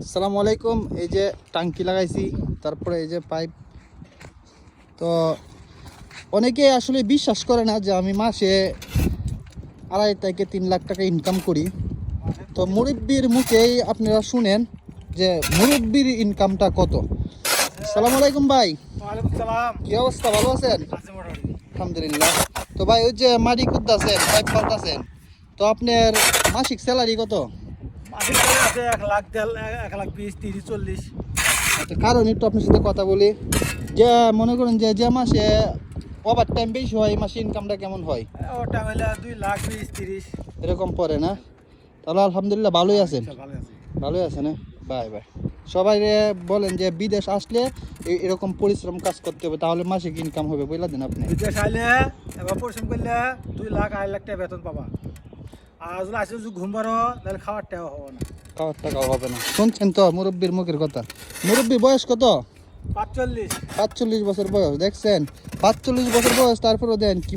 আসসালামু আলাইকুম। এই যে টাঙ্কি লাগাইছি, তারপরে এই যে পাইপ। তো অনেকে আসলে বিশ্বাস করে না যে আমি মাসে 2.5 থেকে 3 লাখ টাকা ইনকাম করি। তো মুরব্বির মুখেই আপনারা শুনেন যে মুরব্বির ইনকামটা কত। আসসালামু আলাইকুম ভাই, ওয়ালাইকুম সালাম। কি অবস্থা, ভালো আছেন? আছে মোটামুটি। আলহামদুলিল্লাহ। তো ভাই ওই যে মাটি খুঁড়তেছেন, পাইপ পাল্টাছেন, তো আপনার মাসিক স্যালারি কত? মাসিক স্যালারি আছে 1 লাখ, 1,20,000, 30, 40। আচ্ছা, কারণ একটু আপনার সাথে কথা বলি যে মনে করেন যে যে মাসে ওভার টাইম বেশি হয় এই মাসে ইনকামটা কেমন হয় ওটা হইলে 2,20,000, 30। এরকম পড়ে না? তাহলে আলহামদুলিল্লাহ ভালোই আছেন। আচ্ছা, ভালো আছে। ভালোই আছেন, হ্যাঁ। Bye bye. সবাই বলেন যে বিদেশ আসলে এরকম পরিশ্রম কাজ করতে হবে, তাহলে মাসিক ইনকাম হবে, বুঝলা দেন আপনি। বিদেশ আইলে এবার পরিশ্রম করলে 2,00,000, 2,50,000 টাকা বেতন পাবা। আর যদি আসে যদি ঘুম পারো তাহলে খাওয়ার টাকা হবে না। খাওয়ার টাকাও হবে না। শুনছেন তো মুরব্বীর মুখের কথা। মুরব্বী বয়স কত? 45। 45 বছর বয়স, দেখছেন? 45 বছর বয়স, তারপরেও দেন কি